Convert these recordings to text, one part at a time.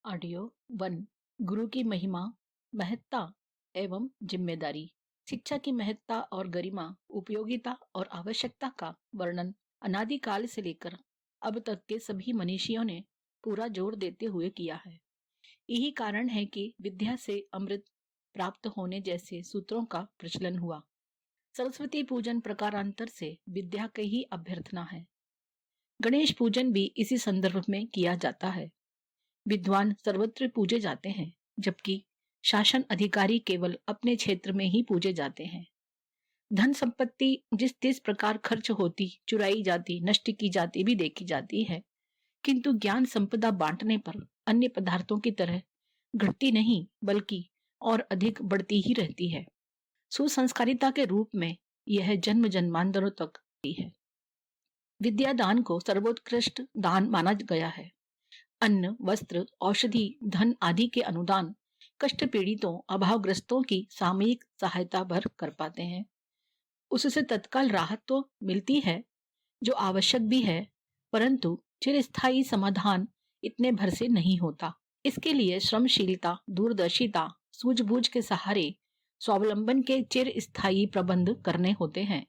Audio one. गुरु की महिमा, महत्ता एवं जिम्मेदारी। शिक्षा की महत्ता और गरिमा, उपयोगिता और आवश्यकता का वर्णन अनादिकाल से लेकर अब तक के सभी मनीषियों ने पूरा जोर देते हुए किया है। यही कारण है कि विद्या से अमृत प्राप्त होने जैसे सूत्रों का प्रचलन हुआ। सरस्वती पूजन प्रकारांतर से विद्या की ही अभ्यर्थना है। गणेश पूजन भी इसी संदर्भ में किया जाता है। विद्वान सर्वत्र पूजे जाते हैं, जबकि शासन अधिकारी केवल अपने क्षेत्र में ही पूजे जाते हैं। धन संपत्ति जिस जिस प्रकार खर्च होती, चुराई जाती, नष्ट की जाती भी देखी जाती है, किंतु ज्ञान संपदा बांटने पर अन्य पदार्थों की तरह घटती नहीं, बल्कि और अधिक बढ़ती ही रहती है। सुसंस्कारिता के रूप में यह जन्म जन्मांतरों तक है। विद्या दान को सर्वोत्कृष्ट दान माना गया है। अन्न, वस्त्र, औषधि, धन आदि के अनुदान कष्ट पीड़ितों, अभावग्रस्तों की सामयिक सहायता भर कर पाते हैं। उससे तत्काल राहत तो मिलती है, जो आवश्यक भी है, परंतु चिरस्थायी समाधान इतने भर से नहीं होता। इसके लिए श्रमशीलता, दूरदर्शिता, सूझबूझ के सहारे स्वावलंबन के चिर स्थायी प्रबंध करने होते हैं।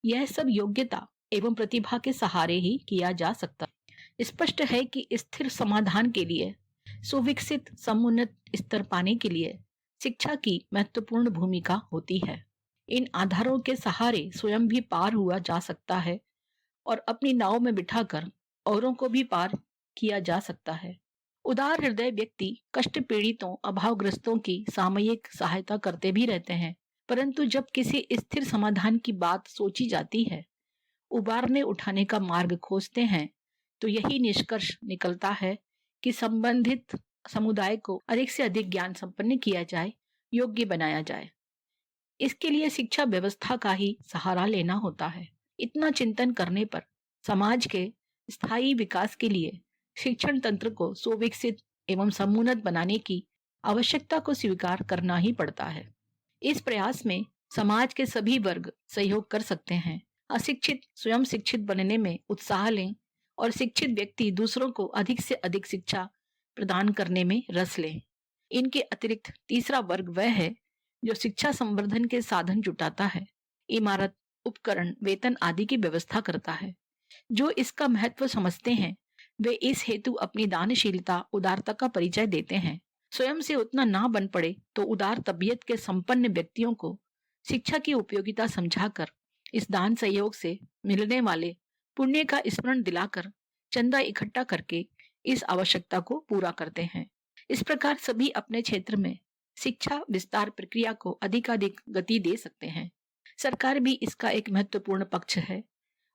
यह सब योग्यता एवं प्रतिभा के सहारे ही किया जा सकता है। स्पष्ट है कि स्थिर समाधान के लिए, सुविकसित समुन्नत स्तर पाने के लिए शिक्षा की महत्वपूर्ण भूमिका होती है। इन आधारों के सहारे स्वयं भी पार हुआ जा सकता है और अपनी नाव में बिठाकर औरों को भी पार किया जा सकता है। उदार हृदय व्यक्ति कष्ट पीड़ितों, अभावग्रस्तों की सामयिक सहायता करते भी रहते हैं, परंतु जब किसी स्थिर समाधान की बात सोची जाती है, उबारने उठाने का मार्ग खोजते हैं, तो यही निष्कर्ष निकलता है कि संबंधित समुदाय को अधिक से अधिक ज्ञान संपन्न किया जाए, योग्य बनाया जाए। इसके लिए शिक्षा व्यवस्था का ही सहारा लेना होता है। इतना चिंतन करने पर समाज के स्थायी विकास के लिए शिक्षण तंत्र को सुविकसित एवं समुन्नत बनाने की आवश्यकता को स्वीकार करना ही पड़ता है। इस प्रयास में समाज के सभी वर्ग सहयोग कर सकते हैं। अशिक्षित स्वयं शिक्षित बनने में उत्साह लें और शिक्षित व्यक्ति दूसरों को अधिक से अधिक शिक्षा प्रदान करने में रस लें। इनके अतिरिक्त तीसरा वर्ग वह है जो शिक्षा संवर्धन के साधन जुटाता है, इमारत, उपकरण, वेतन आदि की व्यवस्था करता है। जो इसका महत्व समझते हैं, वे इस हेतु अपनी दानशीलता, उदारता का परिचय देते हैं। स्वयं से उतना ना बन पड़े तो उदार तबीयत के संपन्न व्यक्तियों को शिक्षा की उपयोगिता समझाकर इस दान सहयोग से मिलने वाले पुण्य का स्मरण दिलाकर चंदा इकट्ठा करके इस आवश्यकता को पूरा करते हैं। इस प्रकार सभी अपने क्षेत्र में शिक्षा विस्तार प्रक्रिया को अधिकाधिक गति दे सकते हैं। सरकार भी इसका एक महत्वपूर्ण पक्ष है।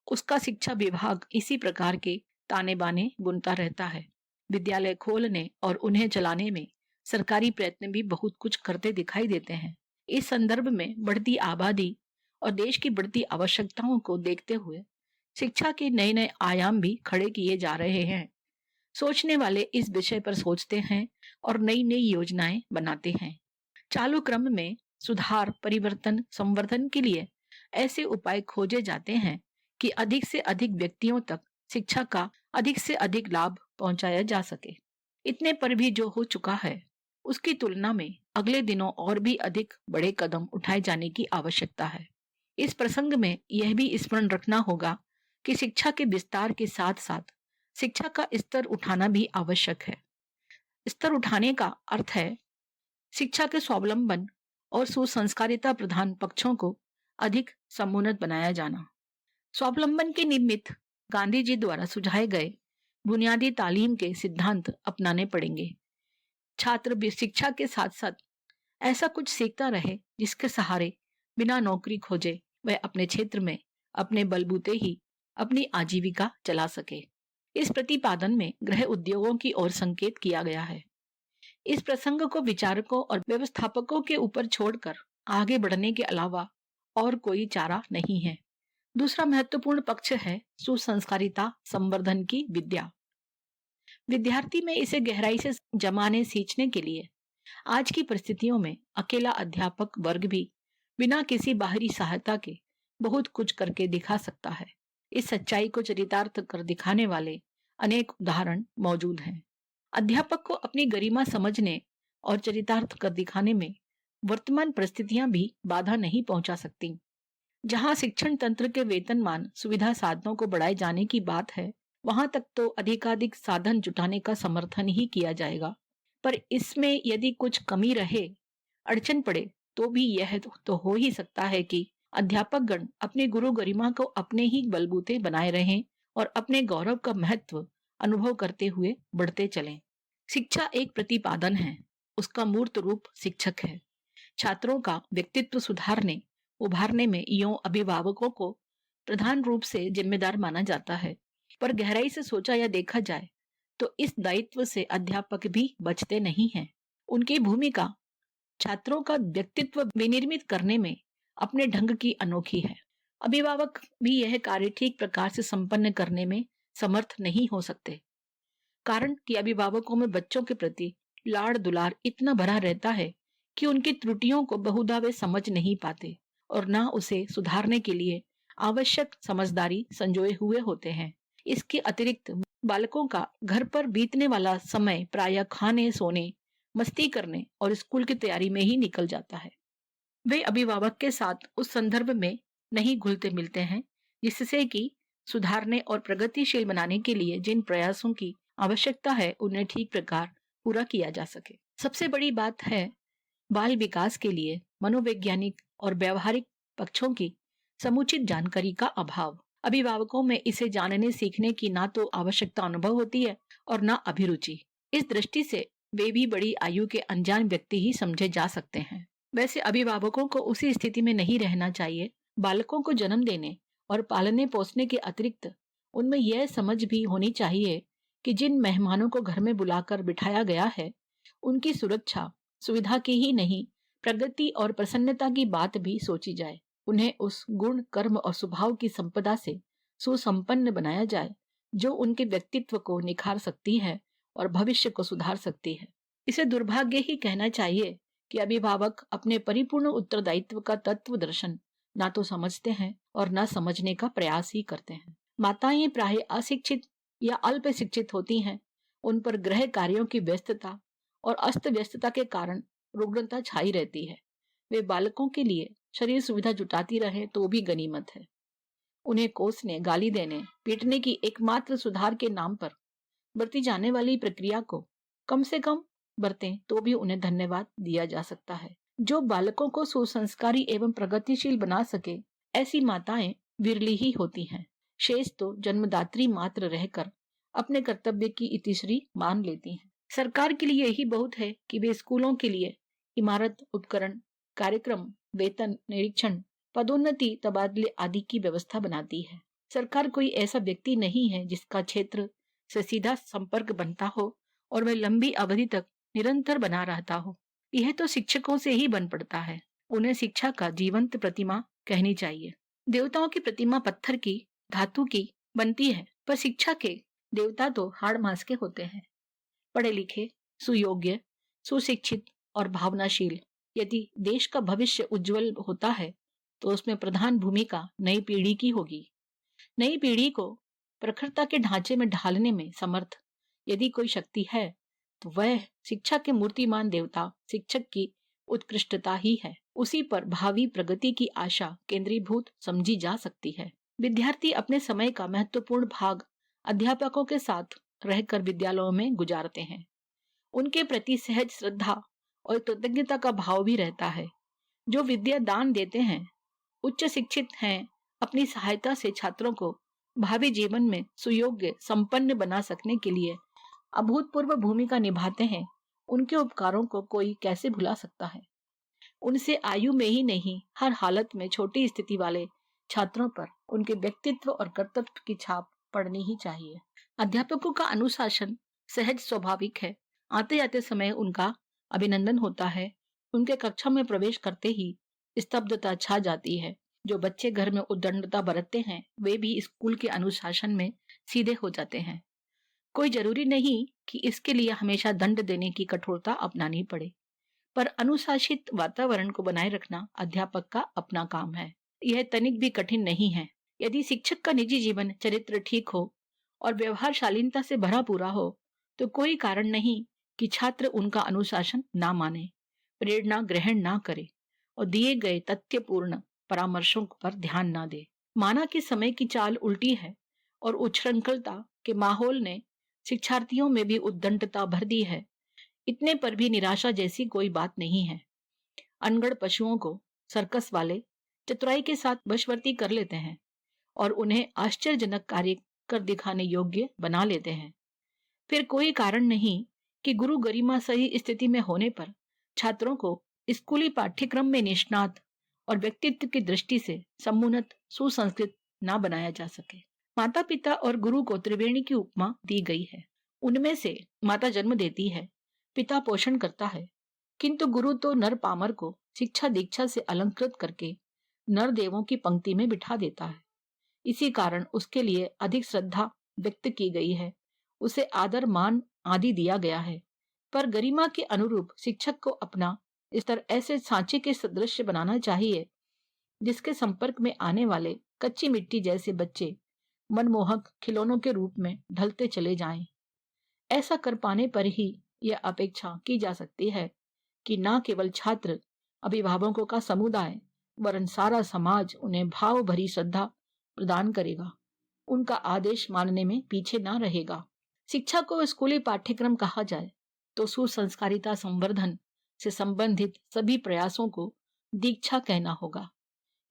उसका शिक्षा विभाग इसी प्रकार के ताने बाने बुनता रहता है। विद्यालय खोलने और उन्हें चलाने में सरकारी प्रयत्न भी बहुत कुछ करते दिखाई देते हैं। इस संदर्भ में बढ़ती आबादी और देश की बढ़ती आवश्यकताओं को देखते हुए शिक्षा के नए नए आयाम भी खड़े किए जा रहे हैं। सोचने वाले इस विषय पर सोचते हैं और नई नई योजनाएं बनाते हैं। चालू क्रम में सुधार, परिवर्तन, संवर्धन के लिए ऐसे उपाय खोजे जाते हैं कि अधिक से अधिक व्यक्तियों तक शिक्षा का अधिक से अधिक लाभ पहुंचाया जा सके। इतने पर भी जो हो चुका है, उसकी तुलना में अगले दिनों और भी अधिक बड़े कदम उठाए जाने की आवश्यकता है। इस प्रसंग में यह भी स्मरण रखना होगा कि शिक्षा के विस्तार के साथ साथ शिक्षा का स्तर उठाना भी आवश्यक है। स्तर उठाने का अर्थ है शिक्षा के स्वावलंबन और सुसंस्कारिता प्रधान पक्षों को अधिक समुन्नत बनाया जाना। स्वावलंबन के निमित्त गांधी जी द्वारा सुझाए गए बुनियादी तालीम के सिद्धांत अपनाने पड़ेंगे। छात्र भी शिक्षा के साथ साथ ऐसा कुछ सीखता रहे जिसके सहारे बिना नौकरी खोजे वह अपने क्षेत्र में अपने बलबूते ही अपनी आजीविका चला सके। इस प्रतिपादन में गृह उद्योगों की ओर संकेत किया गया है। इस प्रसंग को विचारकों और व्यवस्थापकों के ऊपर छोड़कर आगे बढ़ने के अलावा और कोई चारा नहीं है। दूसरा महत्वपूर्ण पक्ष है सुसंस्कारिता संवर्धन की विद्या। विद्यार्थी में इसे गहराई से जमाने सींचने के लिए आज की परिस्थितियों में अकेला अध्यापक वर्ग भी बिना किसी बाहरी सहायता के बहुत कुछ करके दिखा सकता है। इस सच्चाई को चरितार्थ कर दिखाने वाले अनेक उदाहरण मौजूद हैं। अध्यापक को अपनी गरिमा समझने और चरितार्थ कर दिखाने में वर्तमान परिस्थितियां भी बाधा नहीं पहुंचा सकती। जहां शिक्षण तंत्र के वेतनमान सुविधा साधनों को बढ़ाए जाने की बात है, वहां तक तो अधिकाधिक साधन जुटाने का समर्थन ही किया जाएगा। पर इसमें यदि कुछ कमी रहे, अड़चन पड़े, तो भी यह तो हो ही सकता है कि अध्यापक गण अपने गुरु गरिमा को अपने ही बलबूते बनाए रहें और अपने गौरव का महत्व अनुभव करते हुए बढ़ते चलें। शिक्षा एक प्रतिपादन है, उसका मूर्त रूप शिक्षक है। छात्रों का व्यक्तित्व सुधारने उभारने में यों अभिभावकों को प्रधान रूप से जिम्मेदार माना जाता है। पर गहराई से सोचा या देखा जाए तो इस दायित्व से अध्यापक भी बचते नहीं हैं। उनकी भूमिका छात्रों का व्यक्तित्व विनिर्मित करने में अपने ढंग की अनोखी है। अभिभावक भी यह कार्य ठीक प्रकार से संपन्न करने में समर्थ नहीं हो सकते। कारण कि अभिभावकों में बच्चों के प्रति लाड़ दुलार इतना भरा रहता है कि उनकी त्रुटियों को बहुधा वे समझ नहीं पाते और ना उसे सुधारने के लिए आवश्यक समझदारी संजोए हुए होते हैं। इसके अतिरिक्त बालकों का घर पर बीतने वाला समय प्रायः खाने सोने मस्ती करने और स्कूल की तैयारी में ही निकल जाता है। वे अभिभावक के साथ उस संदर्भ में नहीं घुलते मिलते हैं जिससे कि सुधारने और प्रगतिशील बनाने के लिए जिन प्रयासों की आवश्यकता है उन्हें ठीक प्रकार पूरा किया जा सके। सबसे बड़ी बात है बाल विकास के लिए मनोवैज्ञानिक और व्यवहारिक पक्षों की समुचित जानकारी का अभाव। अभिभावकों में इसे जानने सीखने की ना तो आवश्यकता अनुभव होती है और ना अभिरुचि। इस दृष्टि से वे भी बड़ी आयु के अनजान व्यक्ति ही समझे जा सकते हैं। वैसे अभिभावकों को उसी स्थिति में नहीं रहना चाहिए। बालकों को जन्म देने और पालने पोसने के अतिरिक्त उनमें यह समझ भी होनी चाहिए कि जिन मेहमानों को घर में बुलाकर बिठाया गया है उनकी सुरक्षा सुविधा की ही नहीं प्रगति और प्रसन्नता की बात भी सोची जाए। उन्हें उस गुण कर्म और स्वभाव की संपदा से सुसंपन्न बनाया जाए जो उनके व्यक्तित्व को निखार सकती है और भविष्य को सुधार सकती है। इसे दुर्भाग्य ही कहना चाहिए कि अभिभावक अपने परिपूर्ण उत्तरदायित्व का तत्व दर्शन ना तो समझते हैं और ना समझने का प्रयास ही करते हैं। माताएं प्राय अशिक्षित या अल्प शिक्षित होती हैं। उन पर गृह कार्यों की व्यस्तता और अस्त व्यस्तता के कारण रुग्णता छाई रहती है। वे बालकों के लिए शरीर सुविधा जुटाती रहे तो भी गनीमत है। उन्हें कोसने गाली देने पीटने की एकमात्र सुधार के नाम पर बरती जाने वाली प्रक्रिया को कम से कम बरतें तो भी उन्हें धन्यवाद दिया जा सकता है। जो बालकों को सुसंस्कारी एवं प्रगतिशील बना सके ऐसी माताएं विरली ही होती हैं। शेष तो जन्मदात्री मात्र रहकर अपने कर्तव्य की इतिश्री मान लेती हैं। सरकार के लिए यही बहुत है कि वे स्कूलों के लिए इमारत उपकरण कार्यक्रम वेतन निरीक्षण पदोन्नति तबादले आदि की व्यवस्था बनाती है। सरकार कोई ऐसा व्यक्ति नहीं है जिसका क्षेत्र से सीधा संपर्क बनता हो और वह लंबी अवधि तक निरंतर बना रहता हो। यह तो शिक्षकों से ही बन पड़ता है। उन्हें शिक्षा का जीवंत प्रतिमा कहनी चाहिए। देवताओं की प्रतिमा पत्थर की धातु की बनती है, पर शिक्षा के देवता तो हाड़ मांस के होते हैं। पढ़े लिखे सुयोग्य सुशिक्षित और भावनाशील यदि देश का भविष्य उज्जवल होता है तो उसमें प्रधान भूमिका नई पीढ़ी की होगी। नई पीढ़ी को प्रखरता के ढांचे में ढालने में समर्थ यदि कोई शक्ति है तो वह शिक्षा के मूर्तिमान देवता शिक्षक की उत्कृष्टता ही है। उसी पर भावी प्रगति की आशा केंद्रीभूत समझी जा सकती है। विद्यार्थी अपने समय का महत्वपूर्ण भाग अध्यापकों के साथ रहकर विद्यालयों में गुजारते हैं। उनके प्रति सहज श्रद्धा और कृतज्ञता का भाव भी रहता है। जो विद्या दान देते हैं उच्च शिक्षित हैं, अपनी सहायता से छात्रों को भावी जीवन में सुयोग्य संपन्न बना सकने के लिए अभूतपूर्व भूमिका निभाते हैं। उनके उपकारों को कोई कैसे भुला सकता है। उनसे आयु में ही नहीं हर हालत में छोटी स्थिति वाले छात्रों पर उनके व्यक्तित्व और कर्तव्य की छाप पड़नी ही चाहिए। अध्यापकों का अनुशासन सहज स्वाभाविक है। आते आते समय उनका अभिनंदन होता है। उनके कक्षा में प्रवेश करते ही स्तब्धता छा जाती है। जो बच्चे घर में उद्दंडता बरतते हैं वे भी स्कूल के अनुशासन में सीधे हो जाते हैं। कोई जरूरी नहीं कि इसके लिए हमेशा दंड देने की कठोरता अपनानी पड़े, पर अनुशासित वातावरण को बनाए रखना अध्यापक का अपना काम है। यह तनिक भी कठिन नहीं है। यदि शिक्षक का निजी जीवन चरित्र ठीक हो और व्यवहार शालीनता से भरा पूरा हो तो कोई कारण नहीं कि छात्र उनका अनुशासन ना माने, प्रेरणा ग्रहण ना करे और दिए गए तथ्यपूर्ण परामर्शों पर ध्यान ना दे। माना कि समय की चाल उल्टी है और उच्छृंखलता के माहौल ने शिक्षार्थियों में भी उद्दंडता भर दी है। इतने पर भी निराशा जैसी कोई बात नहीं है। अनगढ़ पशुओं को सर्कस वाले चतुराई के साथ वशवर्ती कर लेते हैं और उन्हें आश्चर्यजनक कार्य कर दिखाने योग्य बना लेते हैं। फिर कोई कारण नहीं कि गुरु गरिमा सही स्थिति में होने पर छात्रों को स्कूली पाठ्यक्रम में निष्णात और व्यक्तित्व की दृष्टि से समुन्नत सुसंस्कृत ना बनाया जा सके। माता पिता और गुरु को त्रिवेणी की उपमा दी गई है। उनमें से माता जन्म देती है, पिता पोषण करता है, किंतु गुरु तो नर पामर को शिक्षा दीक्षा से अलंकृत करके नर देवों की पंक्ति में बिठा देता है। इसी कारण उसके लिए अधिक श्रद्धा व्यक्त की गई है, उसे आदर मान आदि दिया गया है। पर गरिमा के अनुरूप शिक्षक को अपना स्तर ऐसे सांचे के सदृश बनाना चाहिए जिसके संपर्क में आने वाले कच्ची मिट्टी जैसे बच्चे मनमोहक खिलौनों के रूप में ढलते चले जाएं। ऐसा कर पाने पर ही यह अपेक्षा की जा सकती है कि न केवल छात्र अभिभावकों का समुदाय वरन सारा समाज उन्हें भाव भरी श्रद्धा प्रदान करेगा, उनका आदेश मानने में पीछे ना रहेगा। शिक्षा को स्कूली पाठ्यक्रम कहा जाए तो सुसंस्कारिता संवर्धन से संबंधित सभी प्रयासों को दीक्षा कहना होगा।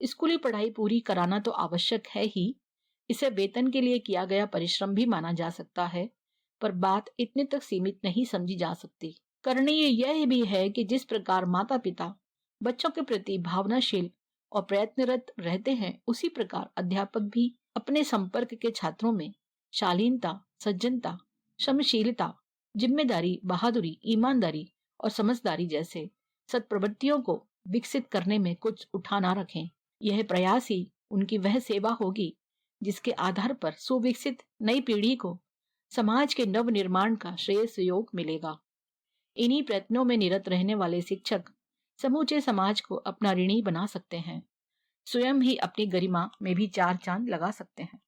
स्कूली पढ़ाई पूरी कराना तो आवश्यक है ही, इसे वेतन के लिए किया गया परिश्रम भी माना जा सकता है, पर बात इतने तक सीमित नहीं समझी जा सकती। करणीय यह भी है कि जिस प्रकार माता पिता बच्चों के प्रति भावनाशील और प्रयत्नरत रहते हैं, उसी प्रकार अध्यापक भी अपने संपर्क के छात्रों में शालीनता, सज्जनता, क्षमशीलता, जिम्मेदारी, बहादुरी, ईमानदारी और समझदारी जैसे सत्प्रवृत्तियों को विकसित करने में कुछ उठा ना रखें। यह प्रयास ही उनकी वह सेवा होगी जिसके आधार पर सुविकसित नई पीढ़ी को समाज के नव निर्माण का श्रेयस योग मिलेगा। इन्हीं प्रयत्नों में निरत रहने वाले शिक्षक समूचे समाज को अपना ऋणी बना सकते हैं, स्वयं ही अपनी गरिमा में भी चार चांद लगा सकते हैं।